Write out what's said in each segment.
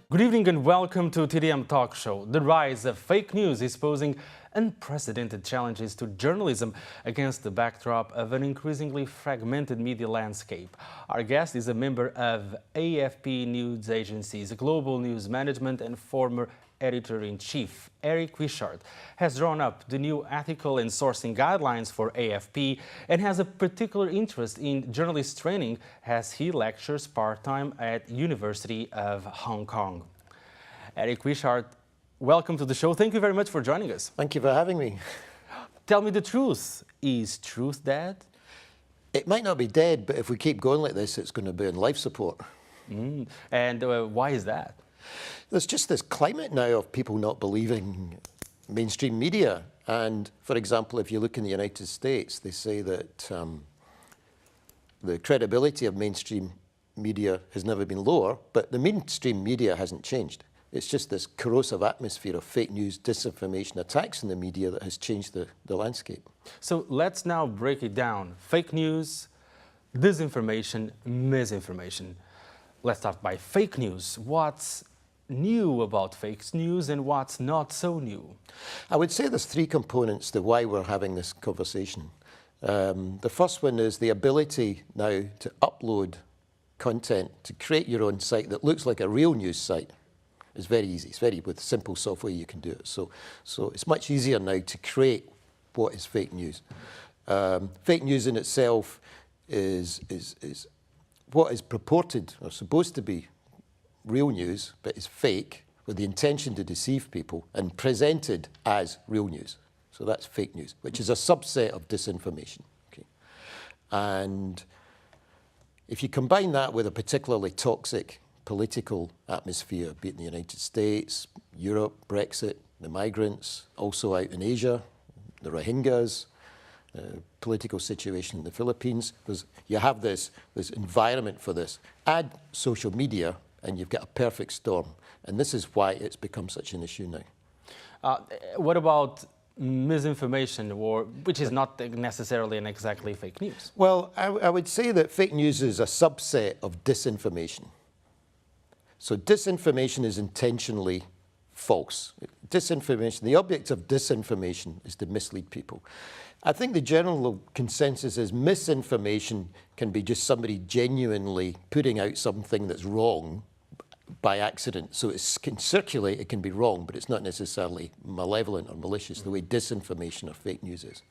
Good evening and welcome to TDM Talk Show. The rise of fake news is posing unprecedented challenges to journalism against the backdrop of an increasingly fragmented media landscape. Our guest is a member of AFP News Agency's Global News Management and former Editor-in-Chief. Wishart has drawn up the new ethical and sourcing guidelines for AFP and has a particular interest in journalist training as he lectures part-time at University of Hong Kong. Wishart, welcome to the show. Thank you very much for joining us. Thank you for having me. Tell me the truth. Is truth dead? It might not be dead, but if we keep going like this, it's going to be on life support. And why is that? There's just this climate now of people not believing mainstream media. And for example, if you look in the United States, they say that the credibility of mainstream media has never been lower, but the mainstream media hasn't changed. It's just this corrosive atmosphere of fake news, disinformation, attacks in the media that has changed the landscape. So let's now break it down. Fake news, disinformation, misinformation. Let's start by fake news. What's new about fake news and what's not so new? I would say there's three components to why we're having this conversation. The first one is the ability now to upload content, to create your own site that looks like a real news site. It's very easy. It's very, with simple software you can do it. So it's much easier now to create what is fake news. Fake news in itself is what is purported or supposed to be real news, but is fake with the intention to deceive people and presented as real news. So that's fake news, which is a subset of disinformation. Okay? And if you combine that with a particularly toxic political atmosphere, be it in the United States, Europe, Brexit, the migrants, also out in Asia, the Rohingyas, political situation in the Philippines, you have this environment for this. Add social media, and you've got a perfect storm. And this is why it's become such an issue now. What about misinformation, which is not necessarily and exactly fake news? Well, I would say that fake news is a subset of disinformation. So disinformation is intentionally false. Disinformation, the object of disinformation is to mislead people. I think the general consensus is misinformation can be just somebody genuinely putting out something that's wrong by accident. So it can circulate, it can be wrong, but it's not necessarily malevolent or malicious the way disinformation or fake news is.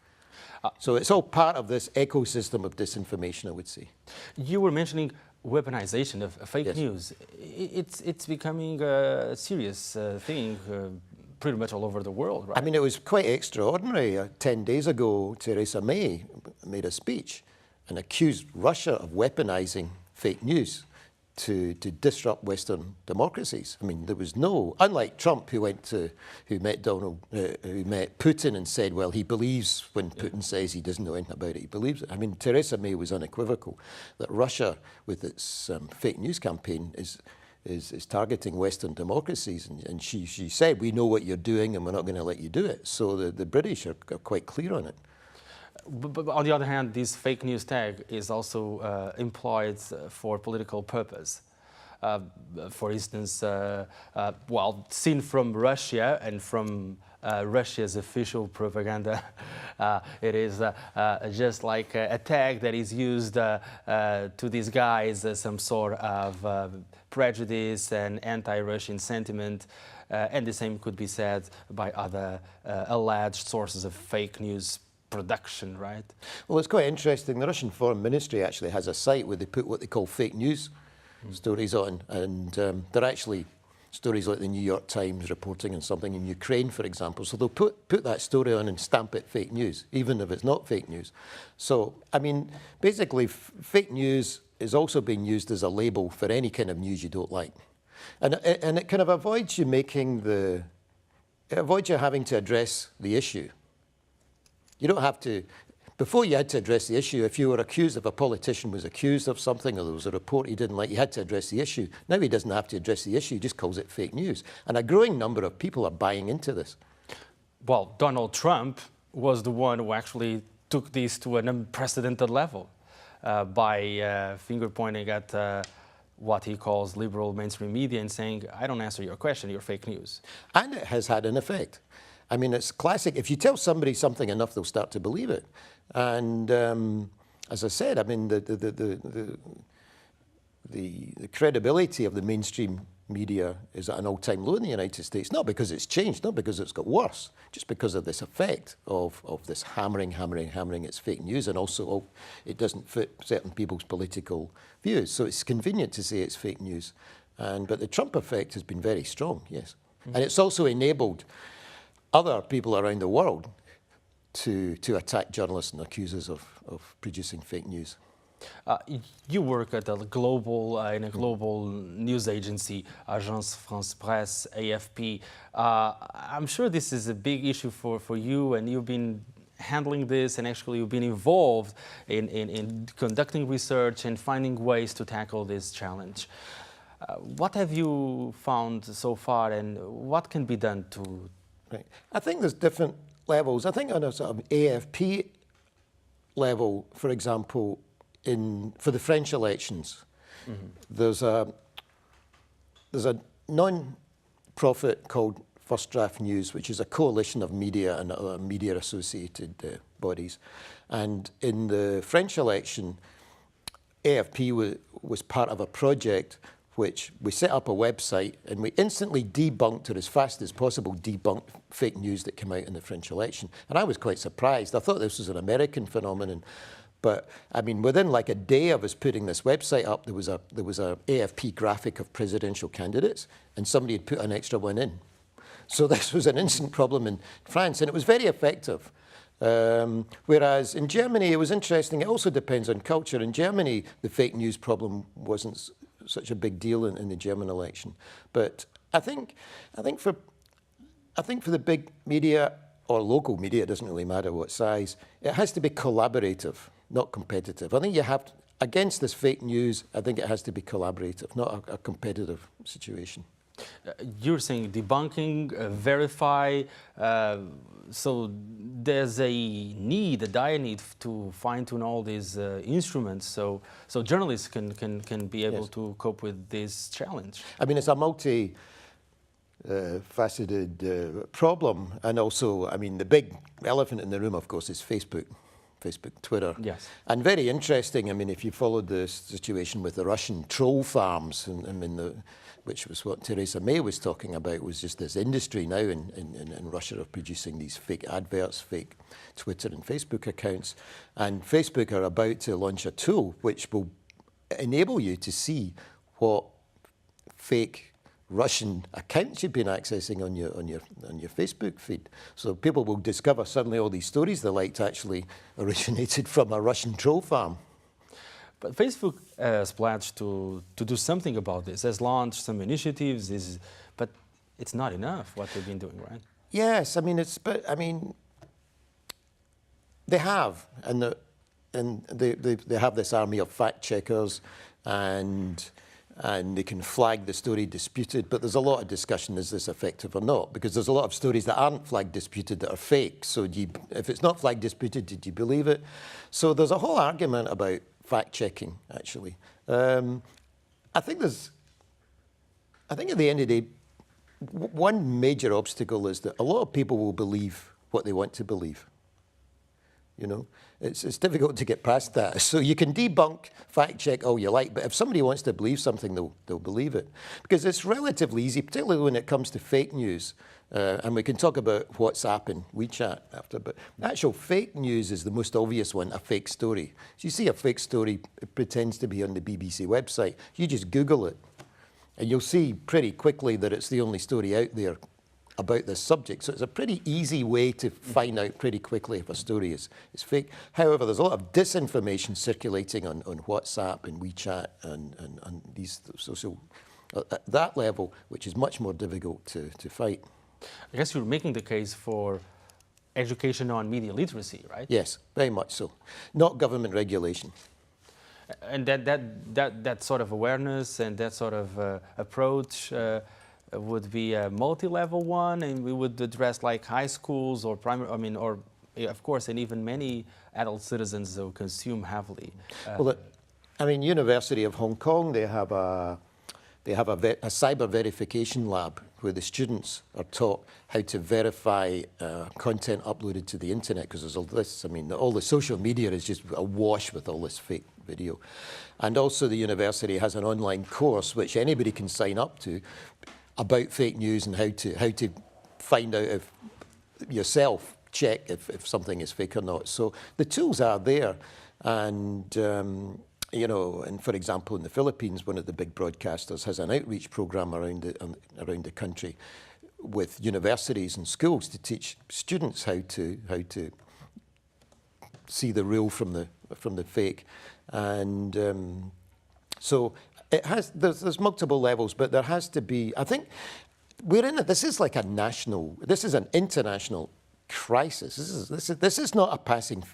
So it's all part of this ecosystem of disinformation, I would say. You were mentioning weaponization of fake news. It's becoming a serious thing pretty much all over the world, right? I mean, it was quite extraordinary. 10 days ago, Theresa May made a speech and accused Russia of weaponizing fake news to disrupt Western democracies. I mean, there was no, unlike Trump, who met Putin and said, well, he believes when Putin says he doesn't know anything about it, he believes it. I mean, Theresa May was unequivocal that Russia, with its fake news campaign, is targeting Western democracies. And she said, we know what you're doing and we're not going to let you do it. So the British are quite clear on it. But on the other hand, this fake news tag is also employed for political purpose. For instance, well, seen from Russia and from Russia's official propaganda, it is just like a tag that is used to disguise some sort of prejudice and anti-Russian sentiment. And the same could be said by other alleged sources of fake news production, right? Well, it's quite interesting. The Russian Foreign Ministry actually has a site where they put what they call fake news stories on, and they're actually stories like the New York Times reporting on something in Ukraine, for example. So they'll put that story on and stamp it fake news, even if it's not fake news. So, I mean, basically, fake news is also being used as a label for any kind of news you don't like. And it kind of avoids you having to address the issue. You don't have to, before you had to address the issue, if you were accused, if a politician was accused of something or there was a report he didn't like, you had to address the issue. Now he doesn't have to address the issue, he just calls it fake news. And a growing number of people are buying into this. Well, Donald Trump was the one who actually took this to an unprecedented level by finger pointing at what he calls liberal mainstream media and saying, I don't answer your question, you're fake news. And it has had an effect. I mean, it's classic. If you tell somebody something enough, they'll start to believe it. And as I said, I mean, the credibility of the mainstream media is at an all-time low in the United States, not because it's changed, not because it's got worse, just because of this effect of this hammering it's fake news, and also it doesn't fit certain people's political views. So it's convenient to say it's fake news. But the Trump effect has been very strong, yes. Mm-hmm. And it's also enabled other people around the world to attack journalists and accuse us of producing fake news. You work at a global, in a global news agency, Agence France-Presse, AFP. I'm sure this is a big issue for you, and you've been handling this, and actually you've been involved in conducting research and finding ways to tackle this challenge. What have you found so far, and what can be done to... Right. I think there's different levels. I think on a sort of AFP level, for example, for the French elections, mm-hmm. there's a non-profit called First Draft News, which is a coalition of media and other media-associated bodies. And in the French election, AFP was part of a project which we set up a website and we instantly debunked, or as fast as possible, debunked fake news that came out in the French election. And I was quite surprised. I thought this was an American phenomenon. But I mean, within like a day of us putting this website up, there was a AFP graphic of presidential candidates, and somebody had put an extra one in. So this was an instant problem in France, and it was very effective. Whereas in Germany, it was interesting. It also depends on culture. In Germany, the fake news problem wasn't such a big deal in the German election. But I think for the big media or local media, it doesn't really matter what size, it has to be collaborative, not competitive. I think you have to, against this fake news, I think it has to be collaborative, not a competitive situation. You're saying debunking, verify, so there's a dire need to fine-tune all these instruments, so journalists can be able yes. to cope with this challenge. I mean, it's a multi-faceted problem, and also, I mean, the big elephant in the room, of course, is Facebook, Twitter. Yes. And very interesting, I mean, if you followed the situation with the Russian troll farms, and I mean, which was what Theresa May was talking about, was just this industry now in Russia of producing these fake adverts, fake Twitter and Facebook accounts. And Facebook are about to launch a tool which will enable you to see what fake Russian accounts you've been accessing on your Facebook feed. So people will discover suddenly all these stories they liked actually originated from a Russian troll farm. But Facebook has pledged to do something about this, has launched some initiatives, but it's not enough what they've been doing, right? Yes, I mean they have, and they have this army of fact checkers, and they can flag the story disputed, but there's a lot of discussion, is this effective or not? Because there's a lot of stories that aren't flag disputed that are fake. So if it's not flag disputed, did you believe it? So there's a whole argument about fact-checking, actually. I think at the end of the day, one major obstacle is that a lot of people will believe what they want to believe. You know, it's difficult to get past that. So you can debunk, fact-check all you like, but if somebody wants to believe something, they'll believe it. Because it's relatively easy, particularly when it comes to fake news. And we can talk about WhatsApp and WeChat after, but actual fake news is the most obvious one, a fake story. So you see a fake story, it pretends to be on the BBC website. You just Google it, and you'll see pretty quickly that it's the only story out there about this subject. So it's a pretty easy way to find out pretty quickly if a story is fake. However, there's a lot of disinformation circulating on WhatsApp and WeChat and these social, at that level, which is much more difficult to fight. I guess you're making the case for education on media literacy, right? Yes, very much so. Not government regulation. And that sort of awareness and that sort of approach would be a multi-level one, and we would address like high schools or primary, I mean, or of course, and even many adult citizens who consume heavily. Well, I mean, University of Hong Kong, they have a cyber verification lab where the students are taught how to verify content uploaded to the internet, because there's all this, I mean, all the social media is just awash with all this fake video. And also the university has an online course which anybody can sign up to about fake news and how to find out if yourself check if something is fake or not. So the tools are there, and you know, and for example, in the Philippines, one of the big broadcasters has an outreach program around the country with universities and schools to teach students how to see the real from the fake, and so it has. There's multiple levels, but there has to be. I think we're in it. This is like this is an international crisis. This is not a passing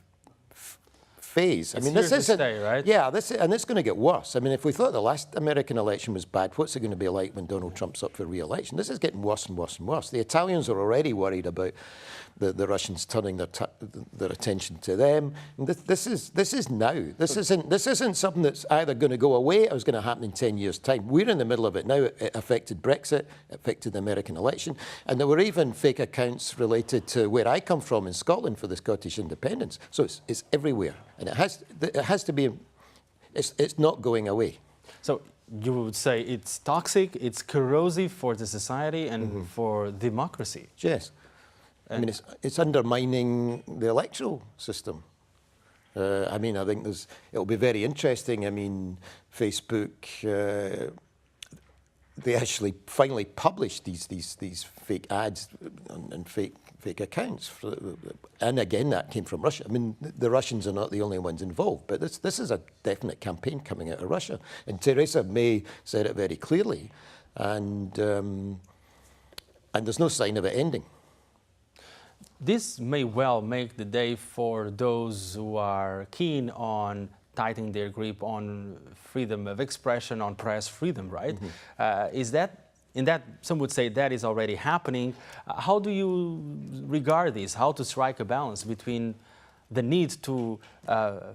phase. I mean, this isn't, right? Yeah, and it's going to get worse. I mean, if we thought the last American election was bad, what's it going to be like when Donald Trump's up for re-election? This is getting worse and worse and worse. The Italians are already worried about the Russians turning their attention to them. And this is now. This isn't something that's either going to go away or is going to happen in 10 years' time. We're in the middle of it now. It affected Brexit, it affected the American election, and there were even fake accounts related to where I come from in Scotland for the Scottish independence. So it's everywhere, and it has to be. It's not going away. So you would say it's toxic, it's corrosive for the society and for democracy. Yes. I mean, it's undermining the electoral system. I mean, I think it'll be very interesting. I mean, Facebook, they actually finally published these fake ads and fake accounts, and again, that came from Russia. I mean, the Russians are not the only ones involved, but this is a definite campaign coming out of Russia, and Theresa May said it very clearly, and there's no sign of it ending. This may well make the day for those who are keen on tightening their grip on freedom of expression, on press freedom, right? Some would say that is already happening. How do you regard this? How to strike a balance between the need to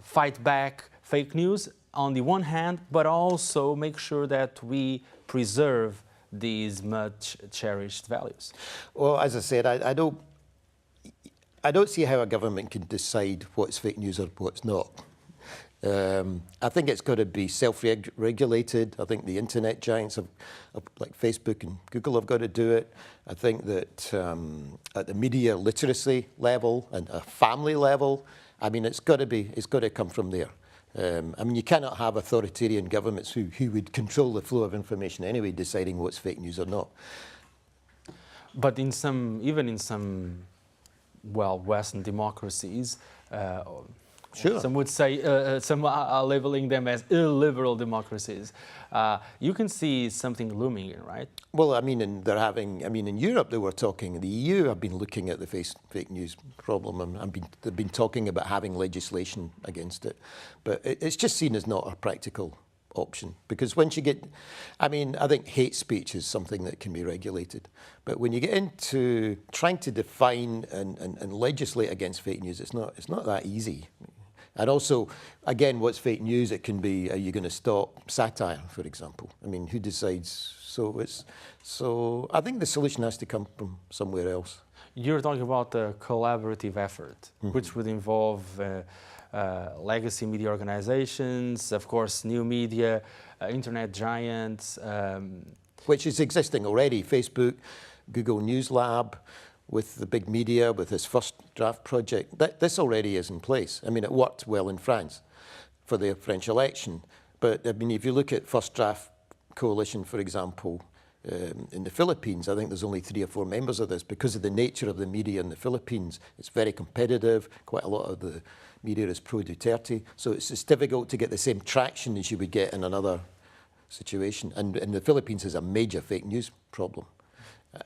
fight back fake news on the one hand, but also make sure that we preserve these much cherished values? Well, as I said, I don't see how a government can decide what's fake news or what's not. I think it's got to be self-regulated. I think the internet giants like Facebook and Google have got to do it. I think that at the media literacy level and a family level, I mean, it's got to come from there. I mean, you cannot have authoritarian governments who would control the flow of information anyway, deciding what's fake news or not. But even in some Western democracies, sure. Some would say, some are labeling them as illiberal democracies. You can see something looming, right? Well, I mean, in Europe they were talking, the EU have been looking at the fake news problem, and they've been talking about having legislation against it. But it's just seen as not a practical option, because once you get, I mean, I think hate speech is something that can be regulated, but when you get into trying to define and legislate against fake news, it's not that easy. And also, again, what's fake news? It can be, are you going to stop satire, for example? I mean, who decides? So I think the solution has to come from somewhere else. You're talking about a collaborative effort, which would involve legacy media organizations, of course, new media, internet giants. Which is existing already. Facebook, Google News Lab, with the big media, with this first draft project. This already is in place. I mean, it worked well in France for the French election. But, I mean, if you look at first draft coalition, for example, in the Philippines, I think there's only 3 or 4 members of this because of the nature of the media in the Philippines. It's very competitive. Quite a lot of the media is pro-Duterte. So it's difficult to get the same traction as you would get in another situation. And the Philippines has a major fake news problem.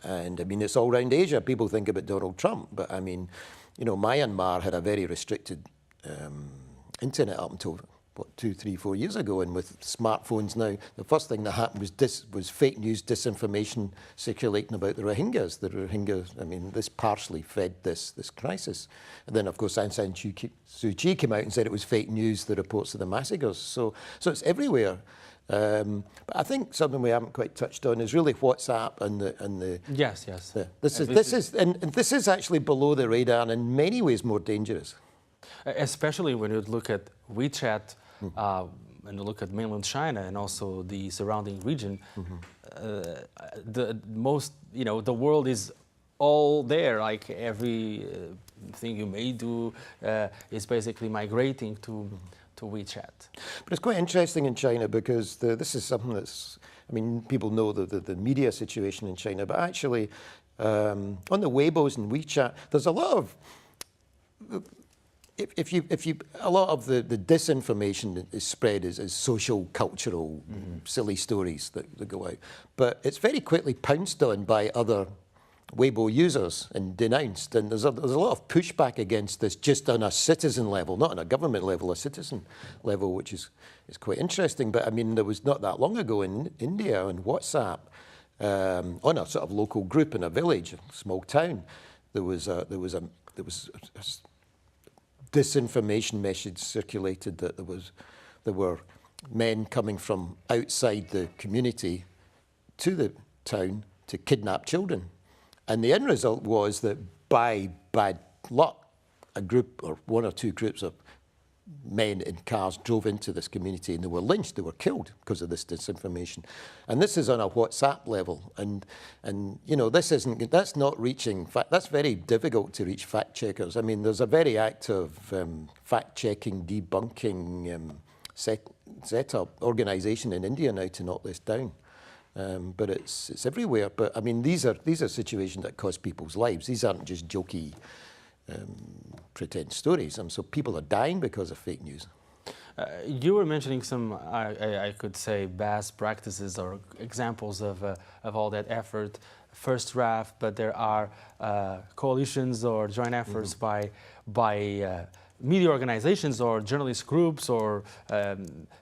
And, I mean, it's all around Asia. People think about Donald Trump. But, I mean, you know, Myanmar had a very restricted internet up until what, 2, 3, 4 years ago, and with smartphones now, the first thing that happened was fake news, disinformation circulating about the Rohingyas. The Rohingyas, I mean, this partially fed this crisis. And then, of course, Aung San Suu Kyi came out and said it was fake news, the reports of the massacres. So it's everywhere. But I think something we haven't quite touched on is really WhatsApp and the yes. This is actually below the radar and in many ways more dangerous. Especially when you look at WeChat, and you look at mainland China and also the surrounding region, the world is all there. Like every thing you may do is basically migrating to WeChat. But it's quite interesting in China because this is something that's, I mean, people know the media situation in China, but actually on the Weibos and WeChat, there's a lot of a lot of the disinformation that is spread as social, cultural, silly stories that go out. But it's very quickly pounced on by other Weibo users and denounced. And there's a lot of pushback against this just on a citizen level, not on a government level, a citizen level, which is quite interesting. But I mean, there was not that long ago in India on WhatsApp, on a sort of local group in a village, a small town, there was a disinformation message circulated that there were men coming from outside the community to the town to kidnap children. And the end result was that by bad luck, a group or one or two groups of men in cars drove into this community and they were lynched, they were killed because of this disinformation. And this is on a WhatsApp level. And you know, that's not reaching, that's very difficult to reach fact checkers. I mean, there's a very active fact-checking, debunking set-up organisation in India now to knock this down. But it's everywhere. But I mean, these are situations that cost people's lives. These aren't just jokey pretend stories. So people are dying because of fake news. You were mentioning some, I could say, best practices or examples of all that effort, first draft, but there are coalitions or joint efforts by media organizations or journalist groups or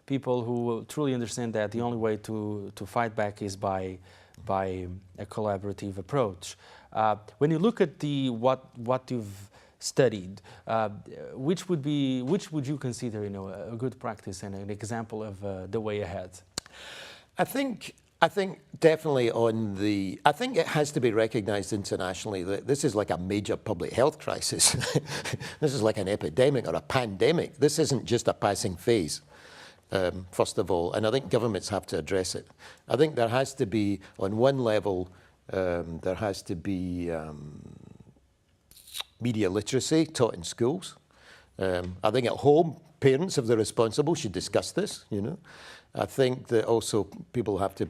people who truly understand that the only way to fight back is by a collaborative approach. When you look at what you've studied, which would you consider, you know, a good practice and an example of the way ahead? I think definitely I think it has to be recognized internationally that this is like a major public health crisis. This is like an epidemic or a pandemic. This isn't just a passing phase, first of all, and I think governments have to address it. I think there has to be, on one level, there has to be media literacy taught in schools. I think at home, parents, if they're responsible, should discuss this, you know. I think that also people have to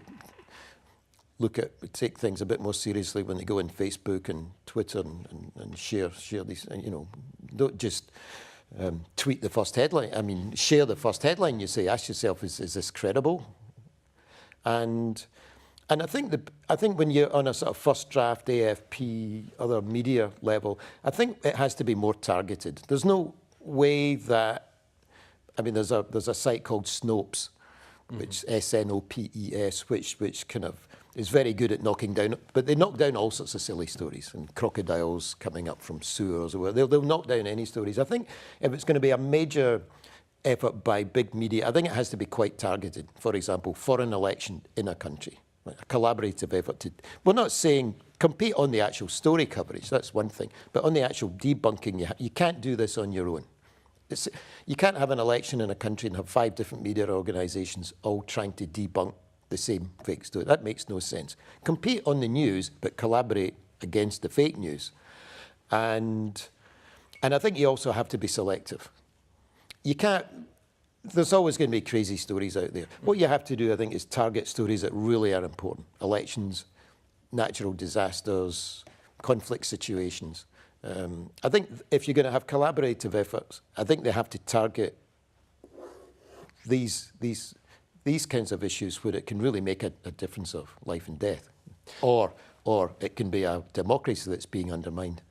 take things a bit more seriously when they go on Facebook and Twitter and share these, and, you know, don't just tweet the first headline. I mean, share the first headline, you say, ask yourself, is this credible? And I think when you're on a sort of first draft, AFP, other media level, I think it has to be more targeted. There's no way that, I mean, there's a site called Snopes, which SNOPES, which kind of is very good at knocking down, but they knock down all sorts of silly stories and crocodiles coming up from sewers or whatever. They'll knock down any stories. I think if it's going to be a major effort by big media, I think it has to be quite targeted. For example, for an election in a country. A collaborative effort to, we're not saying compete on the actual story coverage, that's one thing, but on the actual debunking, you can't do this on your own. You can't have an election in a country and have 5 different media organisations all trying to debunk the same fake story. That makes no sense. Compete on the news, but collaborate against the fake news. And I think you also have to be selective. You can't, there's always going to be crazy stories out there. What you have to do, I think, is target stories that really are important. Elections, natural disasters, conflict situations. I think if you're going to have collaborative efforts, I think they have to target these kinds of issues where it can really make a difference of life and death. Or it can be a democracy that's being undermined.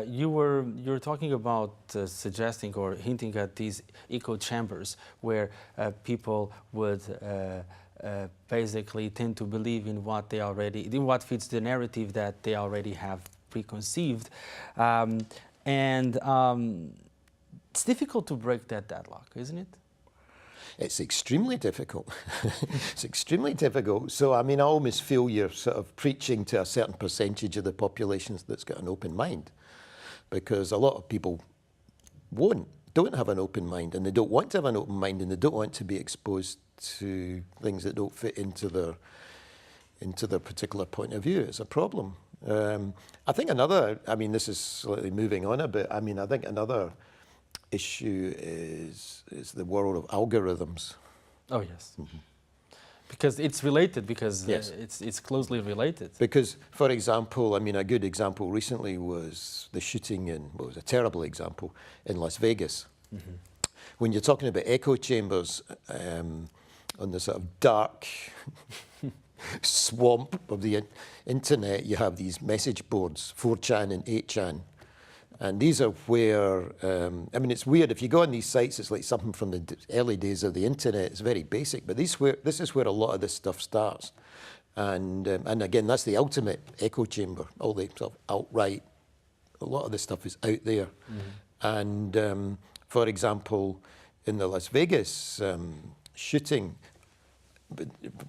You were talking about suggesting or hinting at these echo chambers where people would basically tend to believe in what they already, in what fits the narrative that they already have preconceived, it's difficult to break that deadlock, isn't it? It's extremely difficult. It's extremely difficult. So, I mean, I almost feel you're sort of preaching to a certain percentage of the population that's got an open mind, because a lot of people don't have an open mind, and they don't want to have an open mind, and they don't want to be exposed to things that don't fit into their particular point of view. It's a problem. I think another, I mean, this is slightly moving on a bit. I mean, I think another issue is the world of algorithms. Oh, yes. Mm-hmm. Because it's related, because yes. It's closely related. Because, for example, I mean, a good example recently was the shooting in, well, it was a terrible example, in Las Vegas. Mm-hmm. When you're talking about echo chambers on the sort of dark swamp of the internet, you have these message boards, 4chan and 8chan. And these are where, I mean, it's weird. If you go on these sites, it's like something from the early days of the internet. It's very basic. But this is where a lot of this stuff starts. And again, that's the ultimate echo chamber. All the sort of alt-right, a lot of this stuff is out there. Mm-hmm. And for example, in the Las Vegas shooting,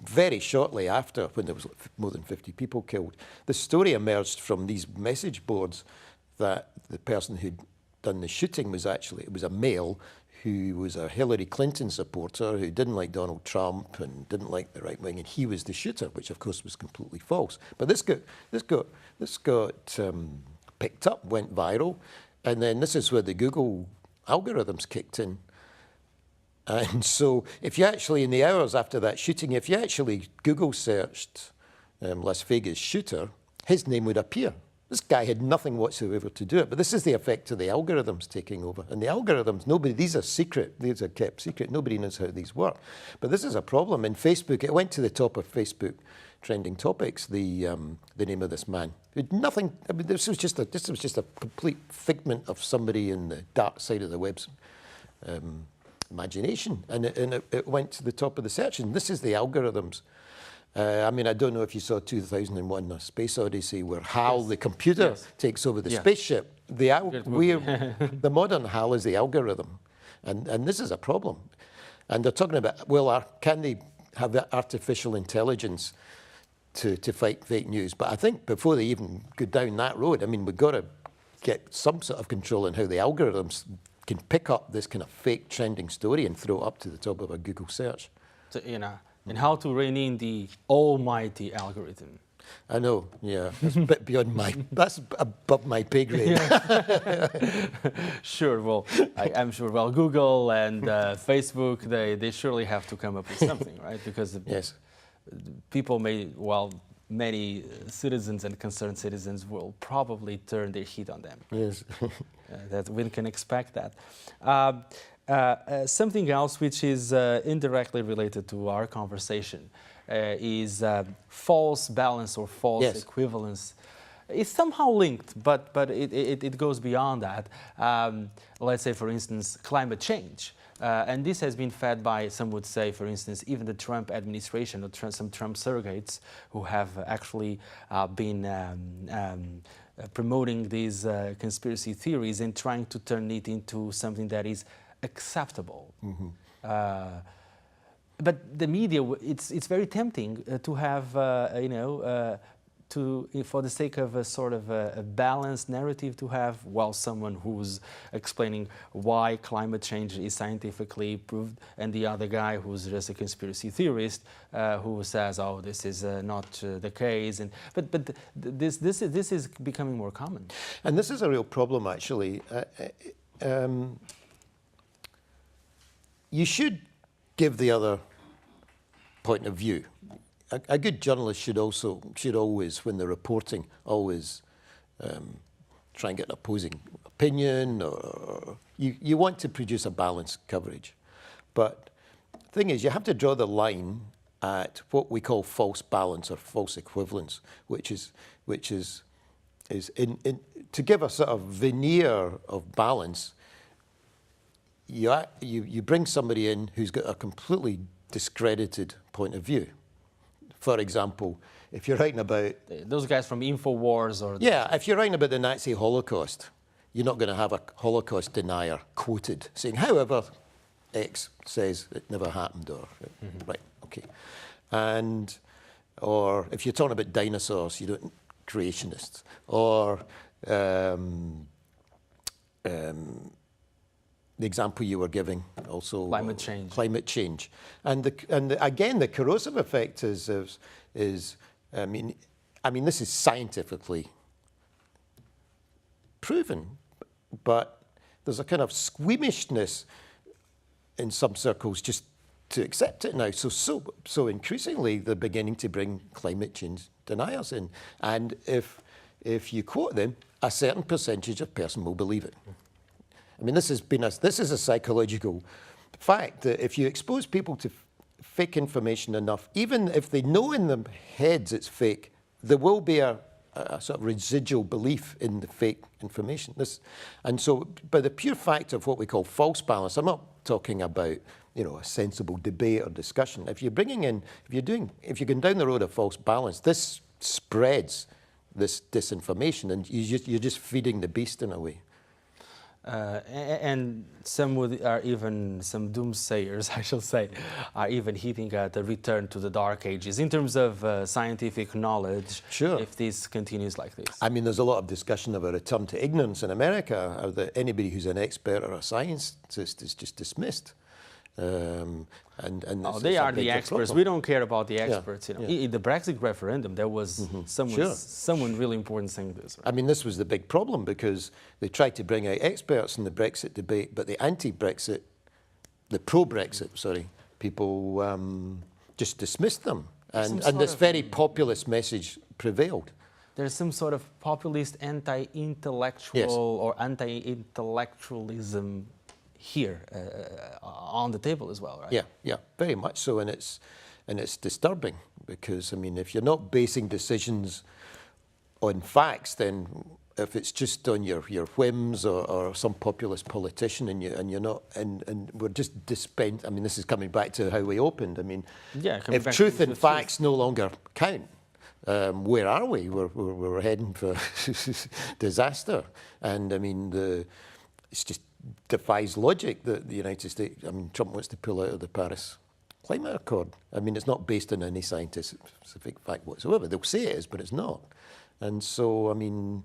very shortly after, when there was more than 50 people killed, the story emerged from these message boards that the person who'd done the shooting was actually, it was a male who was a Hillary Clinton supporter who didn't like Donald Trump and didn't like the right wing, and he was the shooter, which of course was completely false. But this got picked up, went viral, and then this is where the Google algorithms kicked in. And so if you actually, in the hours after that shooting, if you actually Google searched Las Vegas shooter, his name would appear. This guy had nothing whatsoever to do it, but this is the effect of the algorithms taking over. And the algorithms, these are secret, these are kept secret, nobody knows how these work. But this is a problem. In Facebook, it went to the top of Facebook trending topics, the name of this man. It had nothing, I mean, this was just a complete figment of somebody in the dark side of the web's imagination. And it went to the top of the search, and this is the algorithms. I mean, I don't know if you saw 2001, A Space Odyssey, where HAL, the computer, takes over the spaceship. The modern HAL is the algorithm. And this is a problem. And they're talking about, well, can they have that artificial intelligence to fight fake news? But I think before they even go down that road, I mean, we've got to get some sort of control on how the algorithms can pick up this kind of fake trending story and throw it up to the top of a Google search. So, and how to rein in the almighty algorithm. I know, yeah. That's a bit beyond that's above my pay grade. Sure, well, I'm sure, well, Google and Facebook, they surely have to come up with something, right? Because yes. People many citizens and concerned citizens will probably turn their heat on them. Yes. That we can expect that. Something else which is indirectly related to our conversation is false balance or false equivalence. It's somehow linked, but it goes beyond that. Let's say, for instance, climate change. And this has been fed by, some would say, for instance, even the Trump administration or some Trump surrogates who have actually been promoting these conspiracy theories and trying to turn it into something that is acceptable. Mm-hmm. But the media, it's very tempting to have, for the sake of a sort of a balanced narrative, to have, someone who's explaining why climate change is scientifically proved, and the other guy who's just a conspiracy theorist who says, "Oh, this is not the case." And but this is becoming more common. And this is a real problem, actually. You should give the other point of view. A good journalist should always, when they're reporting, always try and get an opposing opinion, or you want to produce a balanced coverage. But the thing is, you have to draw the line at what we call false balance or false equivalence, which is to give a sort of veneer of balance, you bring somebody in who's got a completely discredited point of view. For example, if you're writing about... Those guys from InfoWars or... Yeah, if you're writing about the Nazi Holocaust, you're not going to have a Holocaust denier quoted saying, however, X says it never happened, or... Right, okay. Or if you're talking about dinosaurs, you don't... creationists. Or... the example you were giving also... Climate change. Climate change. And again, the corrosive effect is I mean, this is scientifically proven, but there's a kind of squeamishness in some circles just to accept it now. So increasingly, they're beginning to bring climate change deniers in. And if you quote them, a certain percentage of person will believe it. I mean, this is a psychological fact that if you expose people to fake information enough, even if they know in their heads it's fake, there will be a sort of residual belief in the fake information. And so, by the pure fact of what we call false balance, I'm not talking about a sensible debate or discussion. If you're bringing in, if you're going down the road of false balance, this spreads this disinformation, and you're just feeding the beast in a way. And some some doomsayers, I shall say, are even hinting at a return to the dark ages in terms of scientific knowledge. Sure. If this continues like this. I mean, there's a lot of discussion about a return to ignorance in America, that anybody who's an expert or a scientist is just dismissed. They are the experts. Problem. We don't care about the experts. Yeah. In the Brexit referendum, there was someone really important saying this. Right? I mean, this was the big problem because they tried to bring out experts in the Brexit debate, but the anti-Brexit, the pro-Brexit, people just dismissed them, and this very populist message prevailed. There's some sort of populist anti-intellectual or anti-intellectualism here on the table as well, right? Yeah, very much so, and it's disturbing because, I mean, if you're not basing decisions on facts, then if it's just on your whims or some populist politician and you're not, and we're just I mean, this is coming back to how we opened. I mean, if truth and facts no longer count, where are we? We're heading for disaster, and I mean, it's just defies logic that the United States, I mean, Trump wants to pull out of the Paris Climate Accord. I mean, it's not based on any scientific fact whatsoever. They'll say it is, but it's not. And so, I mean,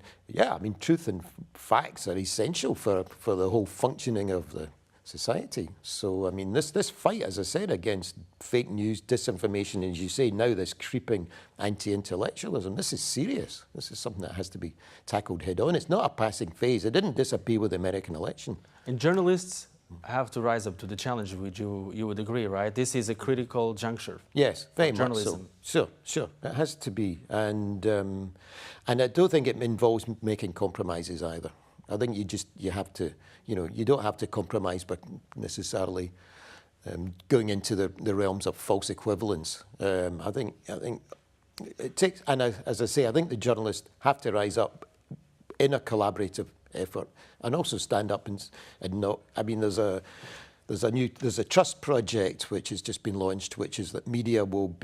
truth and facts are essential for the whole functioning of the society. So, I mean, this fight, as I said, against fake news, disinformation, as you say, now this creeping anti-intellectualism, this is serious. This is something that has to be tackled head on. It's not a passing phase. It didn't disappear with the American election. And journalists have to rise up to the challenge, which you would agree, right? This is a critical juncture. Yes, very much so. Sure. It has to be. And I don't think it involves making compromises either. I think you have to, you don't have to compromise by necessarily going into the realms of false equivalence. I think it takes, and as I say, I think the journalists have to rise up in a collaborative effort and also stand up and not. I mean, there's a trust project which has just been launched, which is that media will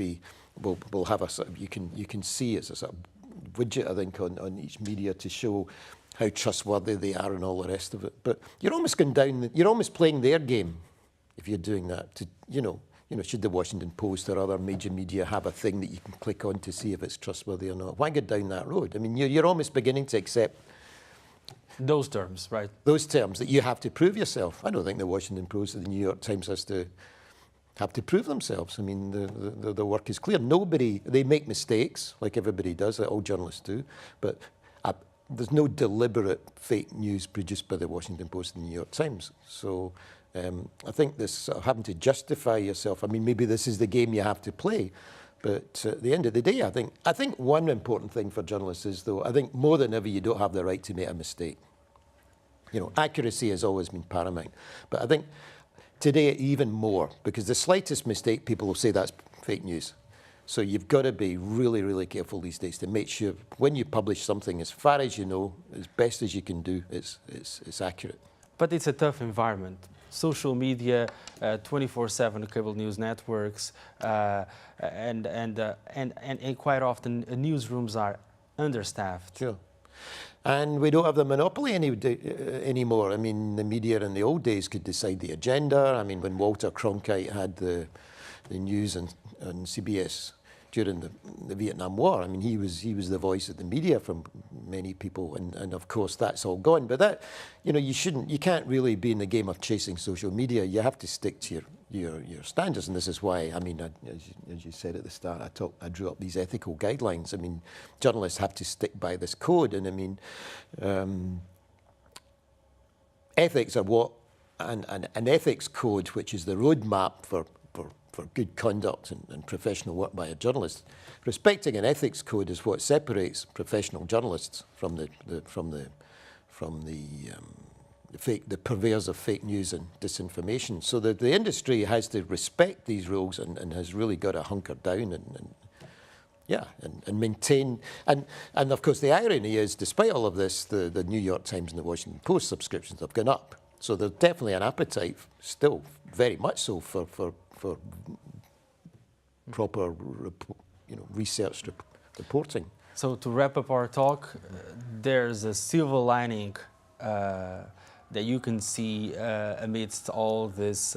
have a sort of, you can see it's a sort of widget, I think, on each media to show how trustworthy they are and all the rest of it. But you're almost going down, you're almost playing their game if you're doing that. To, should the Washington Post or other major media have a thing that you can click on to see if it's trustworthy or not? Why go down that road? I mean, you're almost beginning to accept those terms, right? Those terms that you have to prove yourself. I don't think the Washington Post or the New York Times have to prove themselves. I mean, the work is clear. They make mistakes, like everybody does, like all journalists do, but there's no deliberate fake news produced by the Washington Post and the New York Times. So I think this sort of having to justify yourself, I mean, maybe this is the game you have to play, but at the end of the day, I think one important thing for journalists is, though, I think more than ever, you don't have the right to make a mistake. Accuracy has always been paramount, but I think today even more, because the slightest mistake, people will say that's fake news. So you've got to be really, really careful these days to make sure when you publish something, as far as you know, as best as you can do, it's accurate. But it's a tough environment. Social media, 24/7 cable news networks, and quite often newsrooms are understaffed. Sure. And we don't have the monopoly anymore. I mean, the media in the old days could decide the agenda. I mean, when Walter Cronkite had the news on CBS during the Vietnam War, I mean, he was the voice of the media from many people, and of course that's all gone. But that, you know, you can't really be in the game of chasing social media. You have to stick to your standards, and this is why, I mean, as you said at the start, I drew up these ethical guidelines. I mean, journalists have to stick by this code, and I mean, ethics are what an ethics code, which is the roadmap for good conduct and professional work by a journalist. Respecting an ethics code is what separates professional journalists from the purveyors of fake news and disinformation. So that the industry has to respect these rules and has really got to hunker down and maintain. And of course, the irony is, despite all of this, the New York Times and the Washington Post subscriptions have gone up. So there's definitely an appetite, still very much so, for proper, researched reporting. So to wrap up our talk, there's a silver lining that you can see amidst all this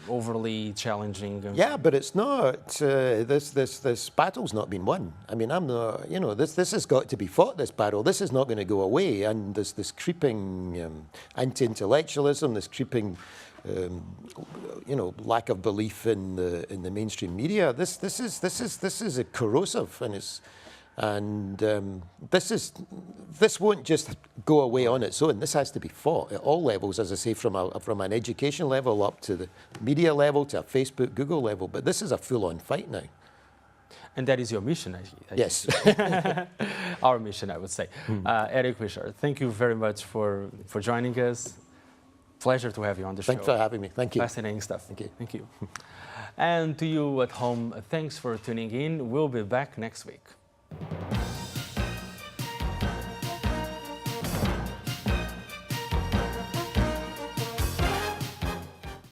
overly challenging. Yeah, but it's not. This battle's not been won. I mean, I'm not. You know, this has got to be fought. This battle. This is not going to go away. And there's this creeping anti-intellectualism, this creeping. Lack of belief in the mainstream media. This is a corrosive, and this won't just go away on its own. This has to be fought at all levels, as I say, from an education level up to the media level to a Facebook, Google level. But this is a full-on fight now. And that is your mission, yes. Our mission, I would say. Eric Wishart, thank you very much for joining us. Pleasure to have you on the show. Thanks for having me. Thank you. Fascinating stuff. Thank you. Thank you. And to you at home, thanks for tuning in. We'll be back next week.